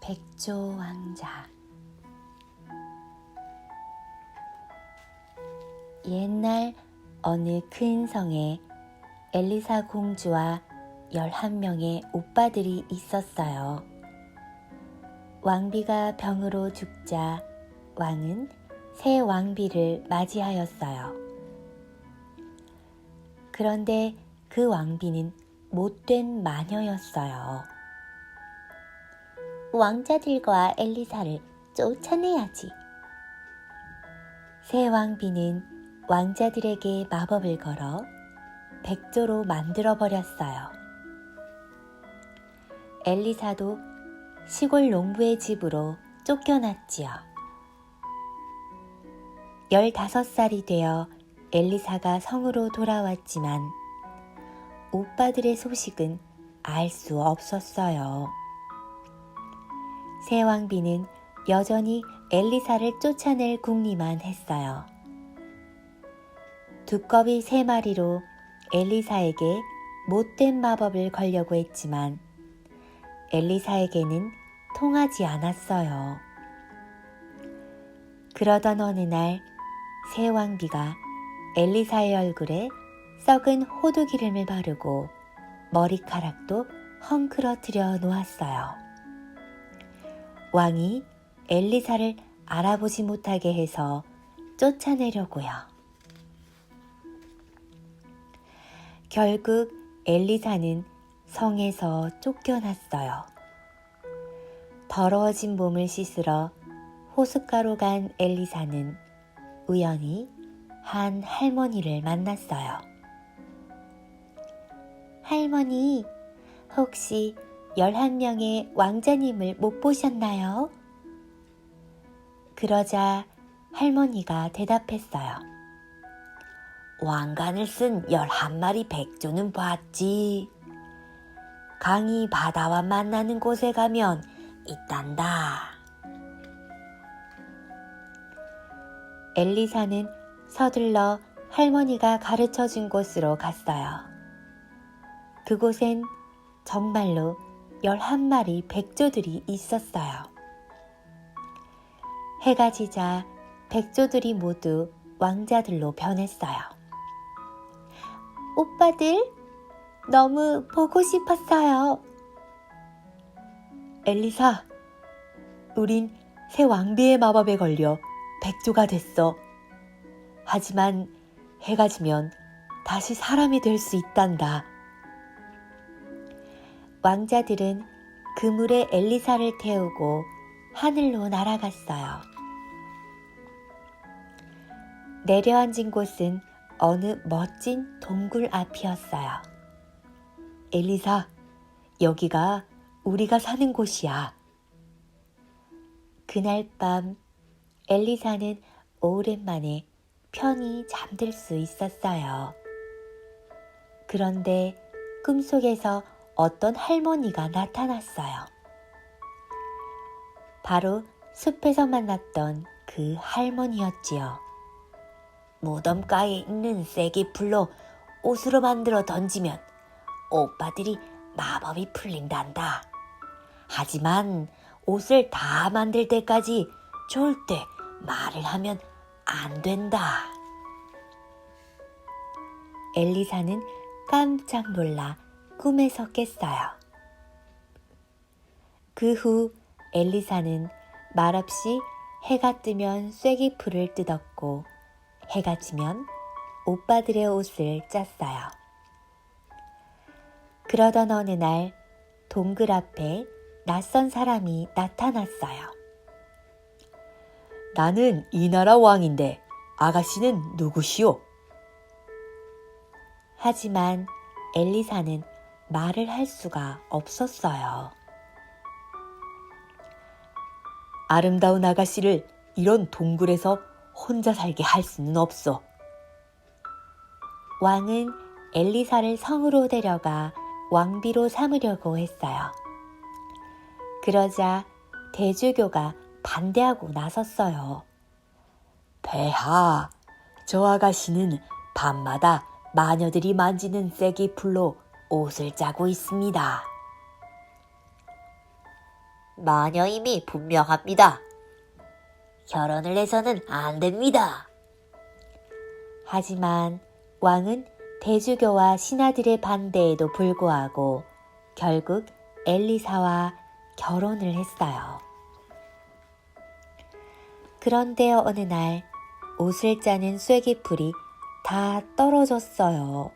백조 왕자. 옛날 어느 큰 성에 엘리사 공주와 11명의 오빠들이 있었어요. 왕비가 병으로 죽자 왕은 새 왕비를 맞이하였어요. 그런데 그 왕비는 못된 마녀였어요. 왕자들과 엘리사를 쫓아내야지. 새 왕비는 왕자들에게 마법을 걸어 백조로 만들어버렸어요. 엘리사도 시골 농부의 집으로 쫓겨났지요. 15살이 되어 엘리사가 성으로 돌아왔지만 오빠들의 소식은 알 수 없었어요. 새 왕비는 여전히 엘리사를 쫓아낼 궁리만 했어요. 두꺼비 3마리로 엘리사에게 못된 마법을 걸려고 했지만 엘리사에게는 통하지 않았어요. 그러던 어느 날 새 왕비가 엘리사의 얼굴에 썩은 호두기름을 바르고 머리카락도 헝클어뜨려 놓았어요. 왕이 엘리사를 알아보지 못하게 해서 쫓아내려고요. 결국 엘리사는 성에서 쫓겨났어요. 더러워진 몸을 씻으러 호숫가로 간 엘리사는 우연히 한 할머니를 만났어요. 할머니, 혹시 11명의 왕자님을 못 보셨나요? 그러자 할머니가 대답했어요. 왕관을 쓴 11마리 백조는 봤지. 강이 바다와 만나는 곳에 가면 있단다. 엘리사는 서둘러 할머니가 가르쳐준 곳으로 갔어요. 그곳엔 정말로 11마리 백조들이 있었어요. 해가 지자 백조들이 모두 왕자들로 변했어요. 오빠들, 너무 보고 싶었어요. 엘리사, 우린 새 왕비의 마법에 걸려 백조가 됐어. 하지만 해가 지면 다시 사람이 될 수 있단다. 왕자들은 그물에 엘리사를 태우고 하늘로 날아갔어요. 내려앉은 곳은 어느 멋진 동굴 앞이었어요. 엘리사, 여기가 우리가 사는 곳이야. 그날 밤 엘리사는 오랜만에 편히 잠들 수 있었어요. 그런데 꿈속에서 어떤 할머니가 나타났어요. 바로 숲에서 만났던 그 할머니였지요. 무덤가에 있는 쐐기풀로 옷으로 만들어 던지면 오빠들이 마법이 풀린단다. 하지만 옷을 다 만들 때까지 절대 말을 하면 안 된다. 엘리사는 깜짝 놀라 꿈에서 깼어요. 그 후 엘리사는 말없이 해가 뜨면 쐐기풀을 뜯었고 해가 지면 오빠들의 옷을 짰어요. 그러던 어느 날 동굴 앞에 낯선 사람이 나타났어요. 나는 이 나라 왕인데 아가씨는 누구시오? 하지만 엘리사는 말을 할 수가 없었어요. 아름다운 아가씨를 이런 동굴에서 혼자 살게 할 수는 없어. 왕은 엘리사를 성으로 데려가 왕비로 삼으려고 했어요. 그러자 대주교가 반대하고 나섰어요. 폐하, 저 아가씨는 밤마다 마녀들이 만지는 쐐기풀로 옷을 짜고 있습니다. 마녀임이 분명합니다. 결혼을 해서는 안 됩니다. 하지만 왕은 대주교와 신하들의 반대에도 불구하고 결국 엘리사와 결혼을 했어요. 그런데 어느 날 옷을 짜는 쐐기풀이 다 떨어졌어요.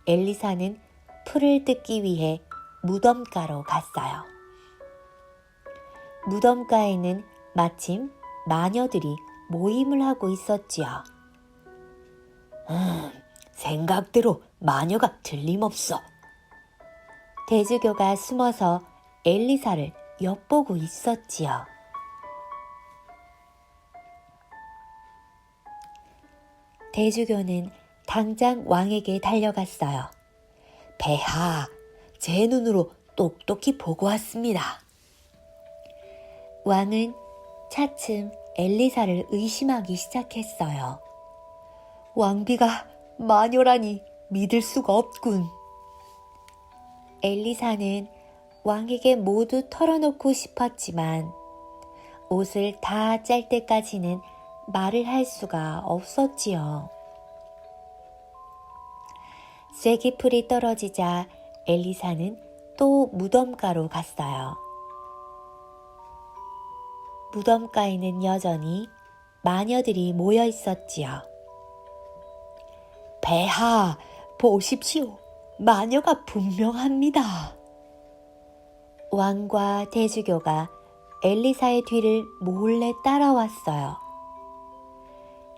엘리사는 풀을 뜯기 위해 무덤가로 갔어요. 무덤가에는 마침 마녀들이 모임을 하고 있었지요. 생각대로 마녀가 틀림없어. 대주교가 숨어서 엘리사를 엿보고 있었지요. 대주교는 당장 왕에게 달려갔어요. 폐하, 제 눈으로 똑똑히 보고 왔습니다. 왕은 차츰 엘리사를 의심하기 시작했어요. 왕비가 마녀라니 믿을 수가 없군. 엘리사는 왕에게 모두 털어놓고 싶었지만 옷을 다 짤 때까지는 말을 할 수가 없었지요. 쐐기풀이 떨어지자 엘리사는 또 무덤가로 갔어요. 무덤가에는 여전히 마녀들이 모여 있었지요. 폐하, 보십시오. 마녀가 분명합니다. 왕과 대주교가 엘리사의 뒤를 몰래 따라왔어요.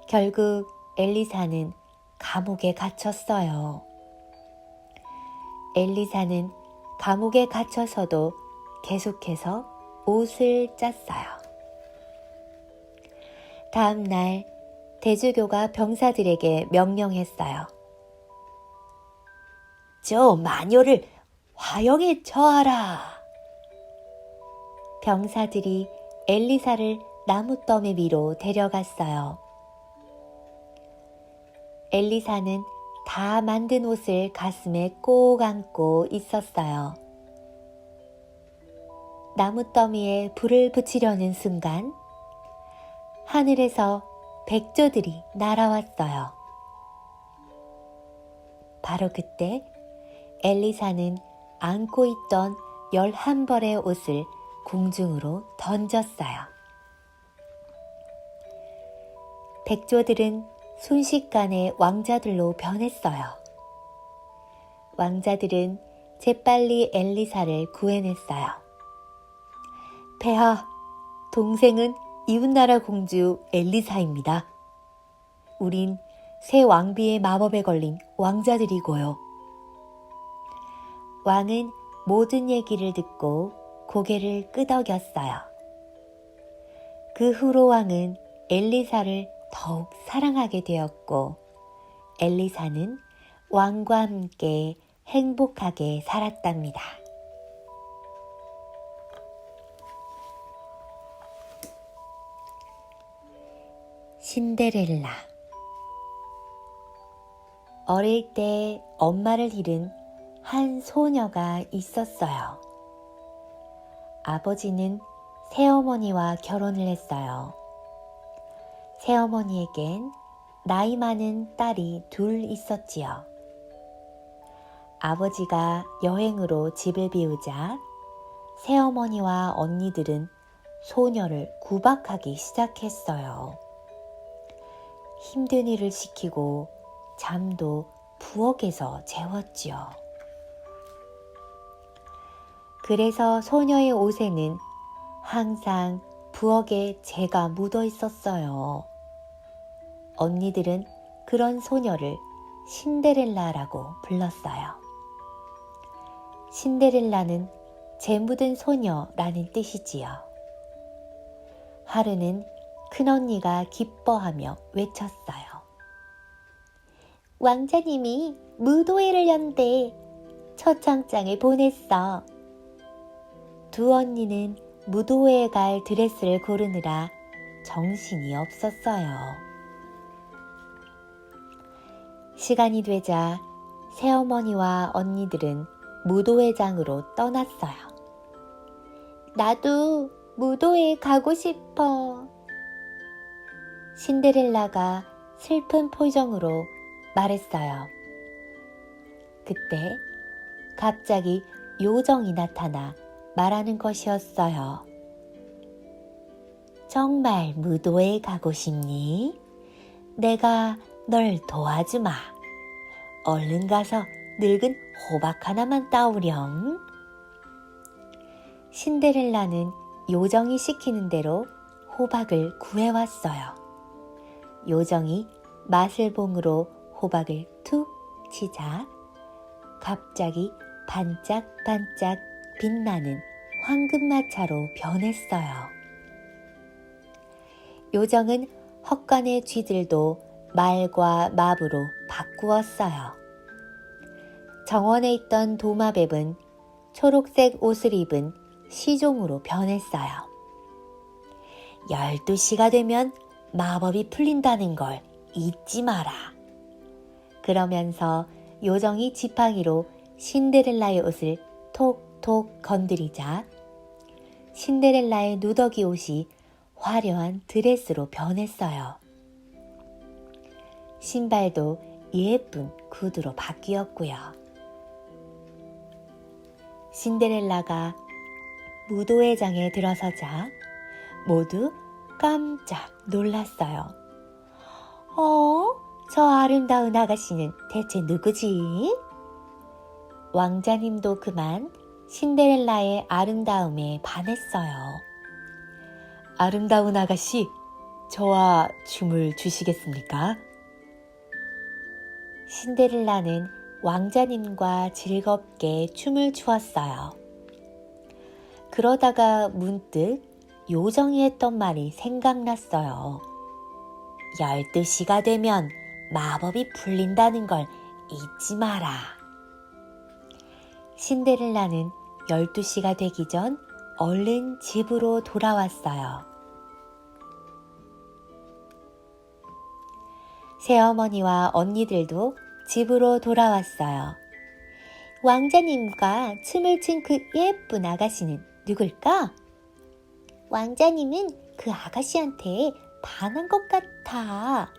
결국 엘리사는 감옥에 갇혔어요. 엘리사는 감옥에 갇혀서도 계속해서 옷을 짰어요. 다음 날 대주교가 병사들에게 명령했어요. 저 마녀를 화형에 처하라. 병사들이 엘리사를 나무더미 위로 데려갔어요. 엘리사는 다 만든 옷을 가슴에 꼭 안고 있었어요. 나무더미에 불을 붙이려는 순간 하늘에서 백조들이 날아왔어요. 바로 그때 엘리사는 안고 있던 11벌의 옷을 공중으로 던졌어요. 백조들은 순식간에 왕자들로 변했어요. 왕자들은 재빨리 엘리사를 구해냈어요. 폐하, 동생은 이웃나라 공주 엘리사입니다. 우린 새 왕비의 마법에 걸린 왕자들이고요. 왕은 모든 얘기를 듣고 고개를 끄덕였어요. 그 후로 왕은 엘리사를 더욱 사랑하게 되었고 엘리사는 왕과 함께 행복하게 살았답니다. 신데렐라. 어릴 때 엄마를 잃은 한 소녀가 있었어요. 아버지는 새어머니와 결혼을 했어요. 새어머니에겐 나이 많은 딸이 둘 있었지요. 아버지가 여행으로 집을 비우자 새어머니와 언니들은 소녀를 구박하기 시작했어요. 힘든 일을 시키고 잠도 부엌에서 재웠지요. 그래서 소녀의 옷에는 항상 부엌에 재가 묻어 있었어요. 언니들은 그런 소녀를 신데렐라라고 불렀어요. 신데렐라는 재 묻은 소녀라는 뜻이지요. 하루는 큰언니가 기뻐하며 외쳤어요. 왕자님이 무도회를 연대. 초청장을 보냈어. 두 언니는 무도회에 갈 드레스를 고르느라 정신이 없었어요. 시간이 되자 새어머니와 언니들은 무도회장으로 떠났어요. 나도 무도회에 가고 싶어. 신데렐라가 슬픈 표정으로 말했어요. 그때 갑자기 요정이 나타나 말하는 것이었어요. 정말 무도회에 가고 싶니? 내가 널 도와주마. 얼른 가서 늙은 호박 하나만 따오렴. 신데렐라는 요정이 시키는 대로 호박을 구해왔어요. 요정이 마슬봉으로 호박을 툭 치자 갑자기 반짝반짝 빛나는 황금마차로 변했어요. 요정은 헛간의 쥐들도 말과 맙으로 바꾸었어요. 정원에 있던 도마뱀은 초록색 옷을 입은 시종으로 변했어요. 12시가 되면 마법이 풀린다는 걸 잊지 마라. 그러면서 요정이 지팡이로 신데렐라의 옷을 톡톡 건드리자 신데렐라의 누더기 옷이 화려한 드레스로 변했어요. 신발도 예쁜 구두로 바뀌었고요. 신데렐라가 무도회장에 들어서자 모두 깜짝 놀랐어요. 저 아름다운 아가씨는 대체 누구지? 왕자님도 그만 신데렐라의 아름다움에 반했어요. 아름다운 아가씨, 저와 춤을 주시겠습니까? 신데렐라는 왕자님과 즐겁게 춤을 추었어요. 그러다가 문득 요정이 했던 말이 생각났어요. 12시가 되면 마법이 풀린다는 걸 잊지 마라. 신데렐라는 12시가 되기 전 얼른 집으로 돌아왔어요. 새어머니와 언니들도 집으로 돌아왔어요. 왕자님과 춤을 춘 그 예쁜 아가씨는 누굴까? 왕자님은 그 아가씨한테 반한 것 같아.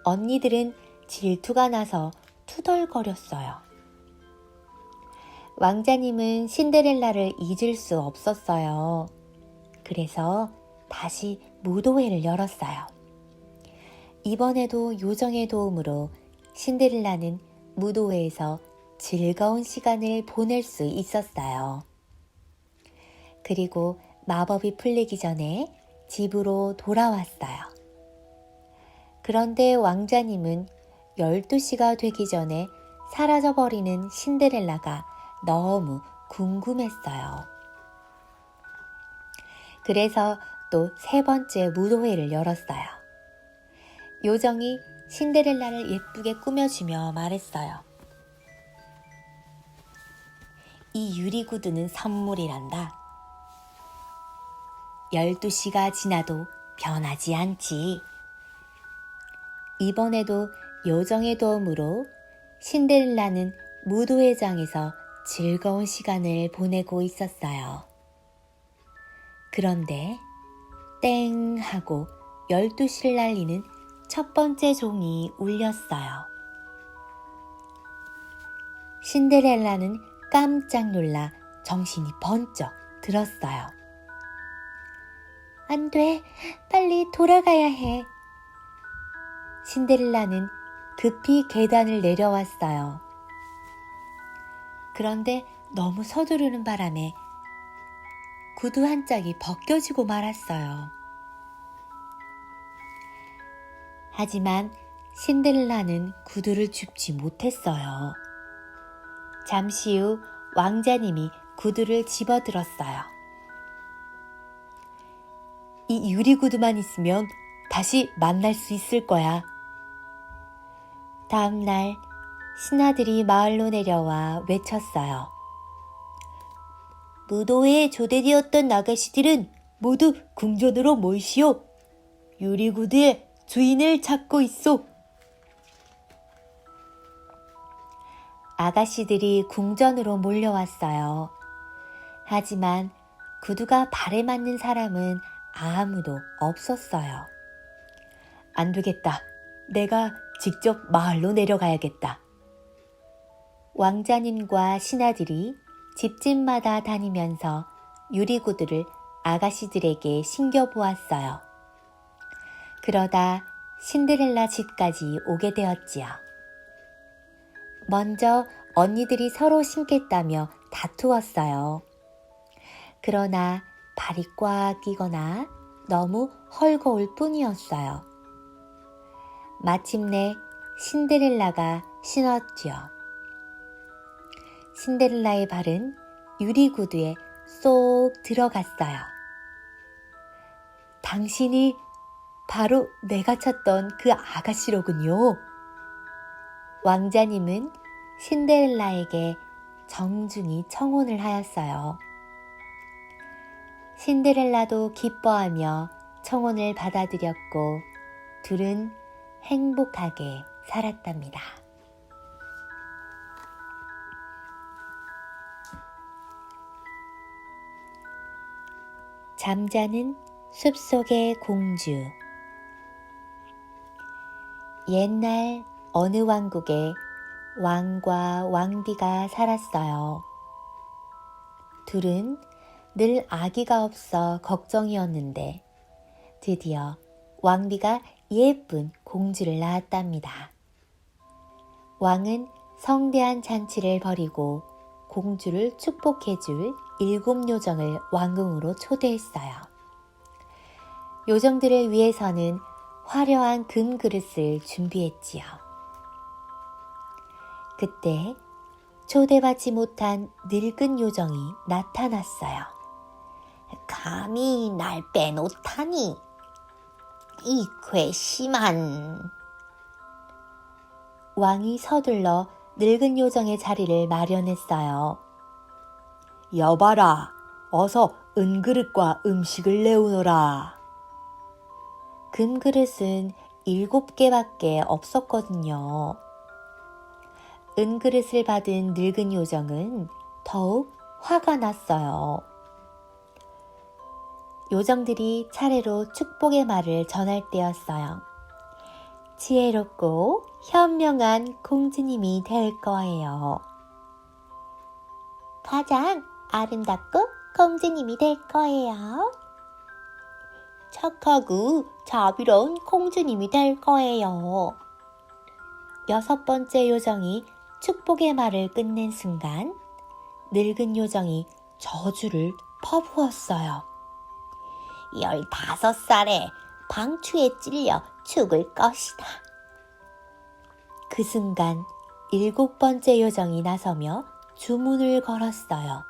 언니들은 질투가 나서 투덜거렸어요. 왕자님은 신데렐라를 잊을 수 없었어요. 그래서 다시 무도회를 열었어요. 이번에도 요정의 도움으로 신데렐라는 무도회에서 즐거운 시간을 보낼 수 있었어요. 그리고 마법이 풀리기 전에 집으로 돌아왔어요. 그런데 왕자님은 12시가 되기 전에 사라져버리는 신데렐라가 너무 궁금했어요. 그래서 또 3번째 무도회를 열었어요. 요정이 신데렐라를 예쁘게 꾸며주며 말했어요. 이 유리구두는 선물이란다. 12시가 지나도 변하지 않지. 이번에도 요정의 도움으로 신데렐라는 무도회장에서 즐거운 시간을 보내고 있었어요. 그런데 땡 하고 12시를 날리는 첫 번째 종이 울렸어요. 신데렐라는 깜짝 놀라 정신이 번쩍 들었어요. 안 돼, 빨리 돌아가야 해. 신데렐라는 급히 계단을 내려왔어요. 그런데 너무 서두르는 바람에 구두 한 짝이 벗겨지고 말았어요. 하지만 신데렐라는 구두를 줍지 못했어요. 잠시 후 왕자님이 구두를 집어들었어요. 이 유리구두만 있으면 다시 만날 수 있을 거야. 다음 날 신하들이 마을로 내려와 외쳤어요. 무도회에 초대되었던 아가씨들은 모두 궁전으로 모이시오. 유리구두의 주인을 찾고 있소. 아가씨들이 궁전으로 몰려왔어요. 하지만 구두가 발에 맞는 사람은 아무도 없었어요. 안 되겠다. 내가 직접 마을로 내려가야겠다. 왕자님과 신하들이 집집마다 다니면서 유리구두를 아가씨들에게 신겨보았어요. 그러다 신데렐라 집까지 오게 되었지요. 먼저 언니들이 서로 신겠다며 다투었어요. 그러나 발이 꽉 끼거나 너무 헐거울 뿐이었어요. 마침내 신데렐라가 신었지요. 신데렐라의 발은 유리구두에 쏙 들어갔어요. 당신이 바로 내가 찾던 그 아가씨로군요. 왕자님은 신데렐라에게 정중히 청혼을 하였어요. 신데렐라도 기뻐하며 청혼을 받아들였고 둘은 행복하게 살았답니다. 잠자는 숲속의 공주. 옛날 어느 왕국에 왕과 왕비가 살았어요. 둘은 늘 아기가 없어 걱정이었는데 드디어 왕비가 예쁜 공주를 낳았답니다. 왕은 성대한 잔치를 벌이고 공주를 축복해줄 7 요정을 왕궁으로 초대했어요. 요정들을 위해서는 화려한 금그릇을 준비했지요. 그때 초대받지 못한 늙은 요정이 나타났어요. 감히 날 빼놓다니 이 괘씸한. 왕이 서둘러 늙은 요정의 자리를 마련했어요. 여봐라, 어서 은그릇과 음식을 내오너라. 금그릇은 7개밖에 없었거든요. 은그릇을 받은 늙은 요정은 더욱 화가 났어요. 요정들이 차례로 축복의 말을 전할 때였어요. 지혜롭고 현명한 공주님이 될 거예요. 가장 아름답고 공주님이 될 거예요. 착하고 자비로운 공주님이 될 거예요. 6번째 요정이 축복의 말을 끝낸 순간 늙은 요정이 저주를 퍼부었어요. 15살에 방추에 찔려 죽을 것이다. 그 순간 7번째 요정이 나서며 주문을 걸었어요.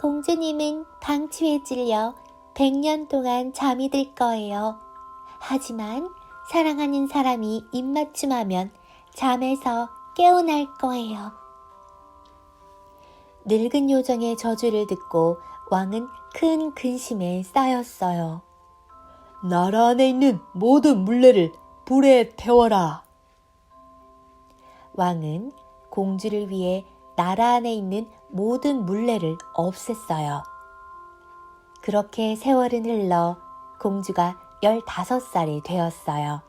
공주님은 방추에 찔려 100년 동안 잠이 들 거예요. 하지만 사랑하는 사람이 입맞춤하면 잠에서 깨어날 거예요. 늙은 요정의 저주를 듣고 왕은 큰 근심에 쌓였어요. 나라 안에 있는 모든 물레를 불에 태워라. 왕은 공주를 위해 나라 안에 있는 모든 물레를 없앴어요. 그렇게 세월은 흘러 공주가 15살이 되었어요.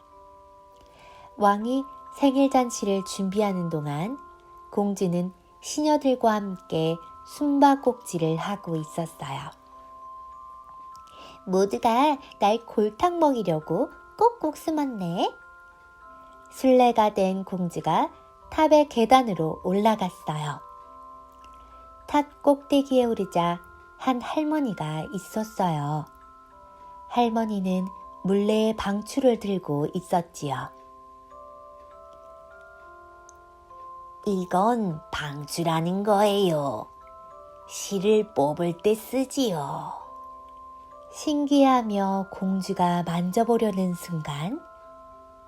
왕이 생일잔치를 준비하는 동안 공주는 시녀들과 함께 숨바꼭질을 하고 있었어요. 모두가 날 골탕 먹이려고 꼭꼭 숨었네. 술래가 된 공주가 탑의 계단으로 올라갔어요. 탑 꼭대기에 오르자 한 할머니가 있었어요. 할머니는 물레의 방추를 들고 있었지요. 이건 방추라는 거예요. 실을 뽑을 때 쓰지요. 신기하며 공주가 만져보려는 순간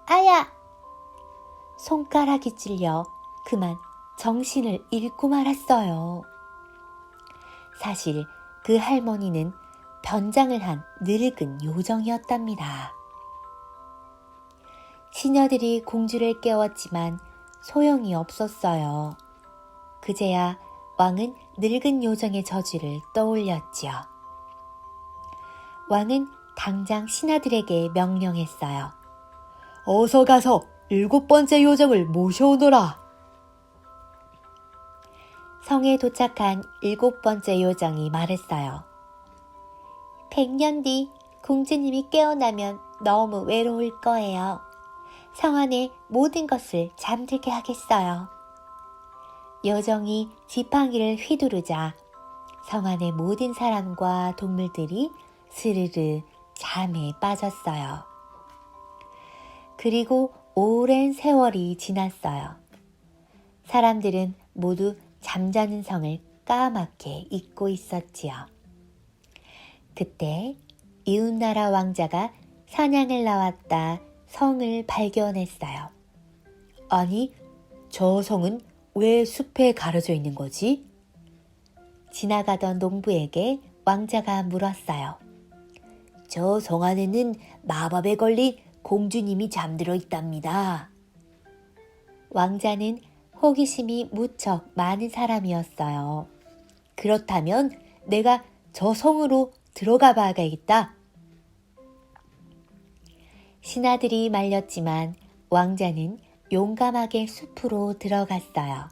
아야! 손가락이 찔려 그만 정신을 잃고 말았어요. 사실 그 할머니는 변장을 한 늙은 요정이었답니다. 시녀들이 공주를 깨웠지만 소용이 없었어요. 그제야 왕은 늙은 요정의 저주를 떠올렸지요. 왕은 당장 신하들에게 명령했어요. 어서 가서 7번째 요정을 모셔오너라. 성에 도착한 7번째 요정이 말했어요. 100년 뒤 공주님이 깨어나면 너무 외로울 거예요. 성 안의 모든 것을 잠들게 하겠어요. 요정이 지팡이를 휘두르자 성 안의 모든 사람과 동물들이 스르르 잠에 빠졌어요. 그리고 오랜 세월이 지났어요. 사람들은 모두 잠자는 성을 까맣게 잊고 있었지요. 그때 이웃나라 왕자가 사냥을 나왔다 성을 발견했어요. 아니, 저 성은 왜 숲에 가려져 있는 거지? 지나가던 농부에게 왕자가 물었어요. 저 성 안에는 마법에 걸린 공주님이 잠들어 있답니다. 왕자는 호기심이 무척 많은 사람이었어요. 그렇다면 내가 저 성으로 들어가 봐야겠다. 신하들이 말렸지만 왕자는 용감하게 숲으로 들어갔어요.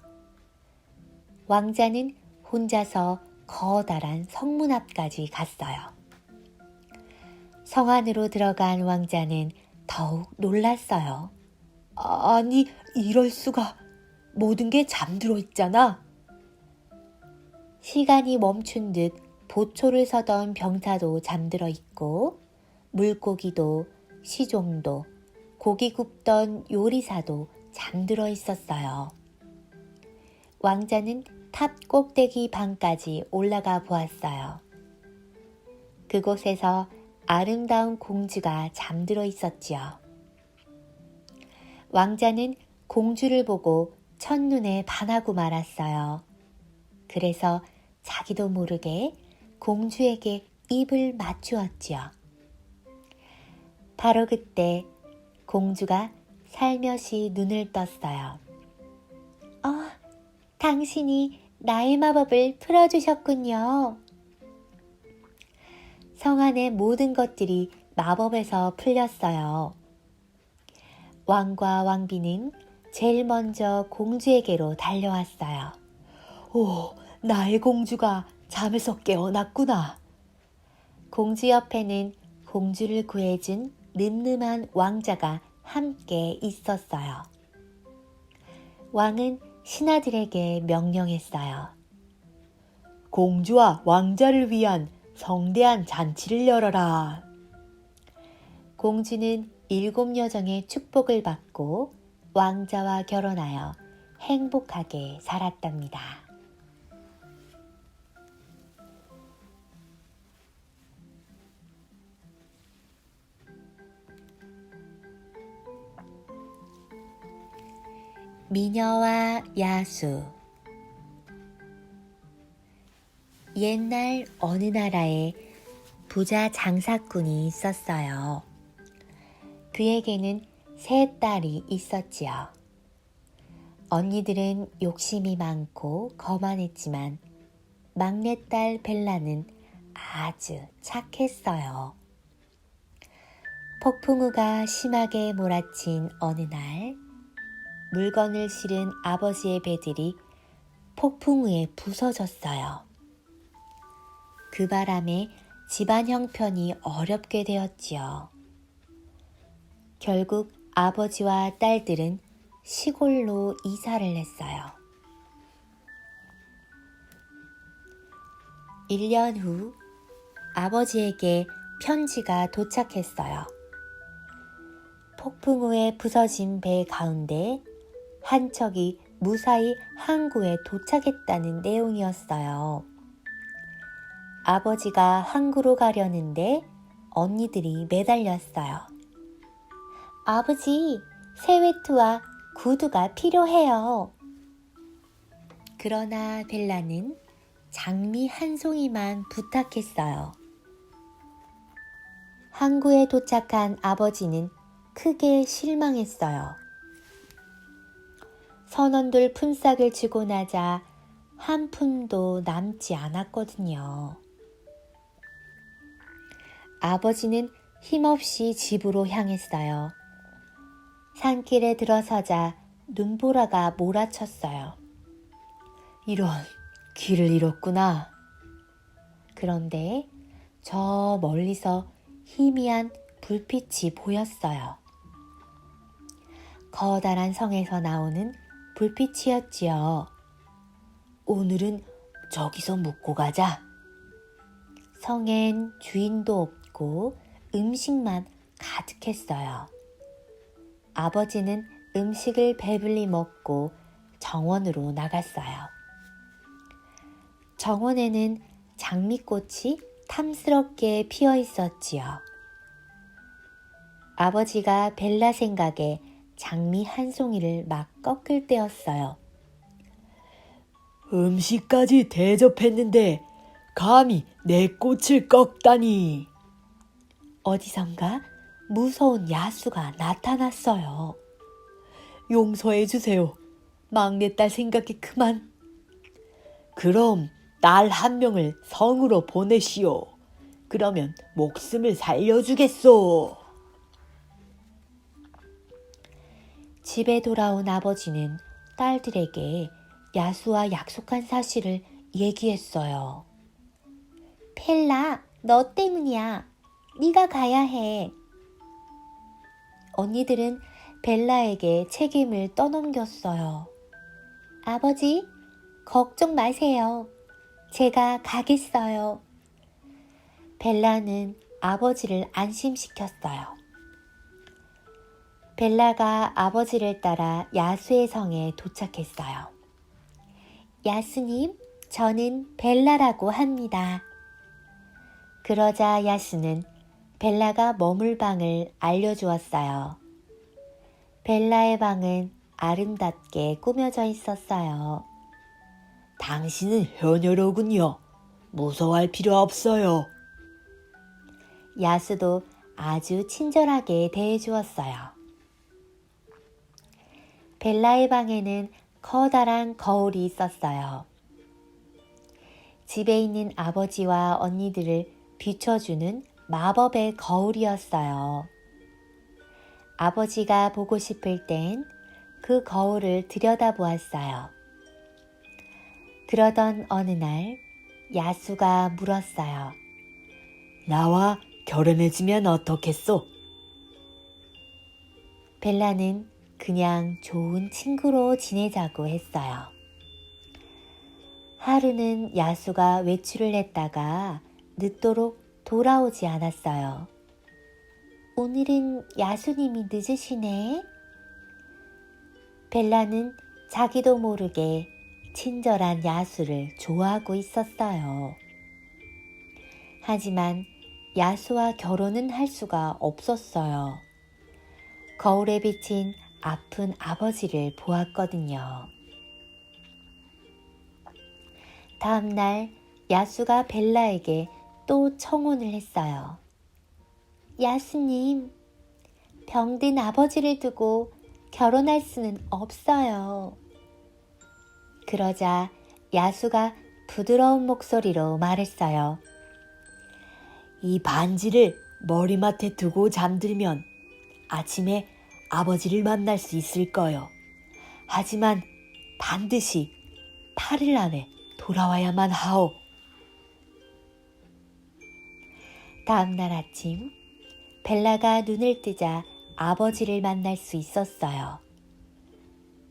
왕자는 혼자서 커다란 성문 앞까지 갔어요. 성 안으로 들어간 왕자는 더욱 놀랐어요. 아니, 이럴 수가. 모든 게 잠들어 있잖아. 시간이 멈춘 듯 보초를 서던 병사도 잠들어 있고 물고기도 시종도 고기 굽던 요리사도 잠들어 있었어요. 왕자는 탑 꼭대기 방까지 올라가 보았어요. 그곳에서 아름다운 공주가 잠들어 있었지요. 왕자는 공주를 보고 첫눈에 반하고 말았어요. 그래서 자기도 모르게 공주에게 입을 맞추었지요. 바로 그때 공주가 살며시 눈을 떴어요. 당신이 나의 마법을 풀어주셨군요. 성 안의 모든 것들이 마법에서 풀렸어요. 왕과 왕비는 제일 먼저 공주에게로 달려왔어요. 오, 나의 공주가 잠에서 깨어났구나. 공주 옆에는 공주를 구해준 늠름한 왕자가 함께 있었어요. 왕은 신하들에게 명령했어요. 공주와 왕자를 위한 성대한 잔치를 열어라. 공주는 7 여정의 축복을 받고 왕자와 결혼하여 행복하게 살았답니다. 미녀와 야수. 옛날 어느 나라에 부자 장사꾼이 있었어요. 그에게는 3 딸이 있었지요. 언니들은 욕심이 많고 거만했지만 막내딸 벨라는 아주 착했어요. 폭풍우가 심하게 몰아친 어느 날 물건을 실은 아버지의 배들이 폭풍우에 부서졌어요. 그 바람에 집안 형편이 어렵게 되었지요. 결국 아버지와 딸들은 시골로 이사를 했어요. 1년 후 아버지에게 편지가 도착했어요. 폭풍우에 부서진 배 가운데 한 척이 무사히 항구에 도착했다는 내용이었어요. 아버지가 항구로 가려는데 언니들이 매달렸어요. 아버지, 새 외투와 구두가 필요해요. 그러나 벨라는 장미 한 송이만 부탁했어요. 항구에 도착한 아버지는 크게 실망했어요. 선원들 품삯을 주고 나자 한 푼도 남지 않았거든요. 아버지는 힘없이 집으로 향했어요. 산길에 들어서자 눈보라가 몰아쳤어요. 이런, 길을 잃었구나. 그런데 저 멀리서 희미한 불빛이 보였어요. 커다란 성에서 나오는 불빛이었지요. 오늘은 저기서 묵고 가자. 성엔 주인도 없고 음식만 가득했어요. 아버지는 음식을 배불리 먹고 정원으로 나갔어요. 정원에는 장미꽃이 탐스럽게 피어 있었지요. 아버지가 벨라 생각에 장미 한 송이를 막 꺾을 때였어요. 음식까지 대접했는데 감히 내 꽃을 꺾다니. 어디선가 무서운 야수가 나타났어요. 용서해 주세요. 막내딸 생각이 그만. 그럼 딸 한 명을 성으로 보내시오. 그러면 목숨을 살려주겠소. 집에 돌아온 아버지는 딸들에게 야수와 약속한 사실을 얘기했어요. 펠라, 너 때문이야. 네가 가야 해. 언니들은 벨라에게 책임을 떠넘겼어요. 아버지, 걱정 마세요. 제가 가겠어요. 벨라는 아버지를 안심시켰어요. 벨라가 아버지를 따라 야수의 성에 도착했어요. 야수님, 저는 벨라라고 합니다. 그러자 야수는 벨라가 머물 방을 알려주었어요. 벨라의 방은 아름답게 꾸며져 있었어요. 당신은 효녀로군요. 무서워할 필요 없어요. 야수도 아주 친절하게 대해주었어요. 벨라의 방에는 커다란 거울이 있었어요. 집에 있는 아버지와 언니들을 비춰주는 마법의 거울이었어요. 아버지가 보고 싶을 땐 그 거울을 들여다보았어요. 그러던 어느 날 야수가 물었어요. 나와 결혼해주면 어떻겠소? 벨라는 그냥 좋은 친구로 지내자고 했어요. 하루는 야수가 외출을 했다가 늦도록 돌아오지 않았어요. 오늘은 야수님이 늦으시네. 벨라는 자기도 모르게 친절한 야수를 좋아하고 있었어요. 하지만 야수와 결혼은 할 수가 없었어요. 거울에 비친 아픈 아버지를 보았거든요. 다음 날 야수가 벨라에게 또 청혼을 했어요. 야수님, 병든 아버지를 두고 결혼할 수는 없어요. 그러자 야수가 부드러운 목소리로 말했어요. 이 반지를 머리맡에 두고 잠들면 아침에 아버지를 만날 수 있을 거요. 하지만 반드시 8일 안에 돌아와야만 하오. 다음 날 아침 벨라가 눈을 뜨자 아버지를 만날 수 있었어요.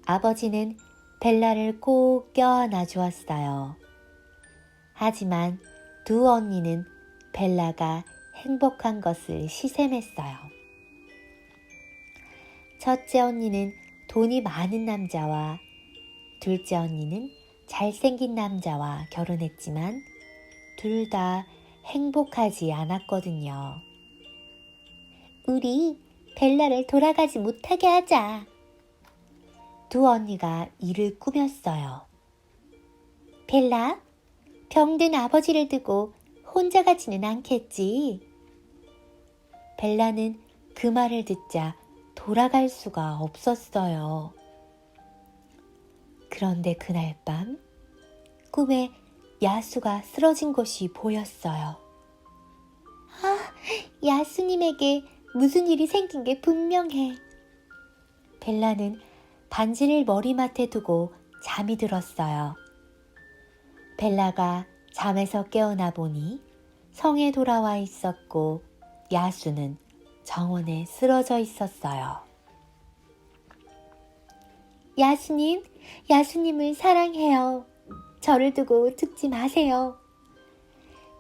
아버지는 벨라를 꼭 껴안아 주었어요. 하지만 두 언니는 벨라가 행복한 것을 시샘했어요. 첫째 언니는 돈이 많은 남자와 둘째 언니는 잘생긴 남자와 결혼했지만 둘 다 행복하지 않았거든요. 우리 벨라를 돌아가지 못하게 하자. 두 언니가 일을 꾸몄어요. 벨라, 병든 아버지를 두고 혼자 가지는 않겠지. 벨라는 그 말을 듣자 돌아갈 수가 없었어요. 그런데 그날 밤 꿈에 야수가 쓰러진 것이 보였어요. 야수님에게 무슨 일이 생긴 게 분명해. 벨라는 반지를 머리맡에 두고 잠이 들었어요. 벨라가 잠에서 깨어나 보니 성에 돌아와 있었고 야수는 정원에 쓰러져 있었어요. 야수님을 사랑해요. 저를 두고 죽지 마세요.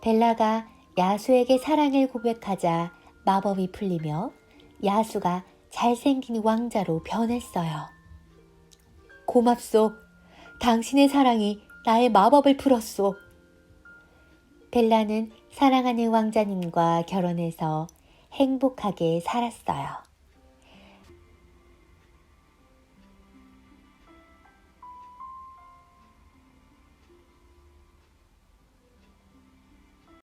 벨라가 야수에게 사랑을 고백하자 마법이 풀리며 야수가 잘생긴 왕자로 변했어요. 고맙소. 당신의 사랑이 나의 마법을 풀었소. 벨라는 사랑하는 왕자님과 결혼해서 행복하게 살았어요.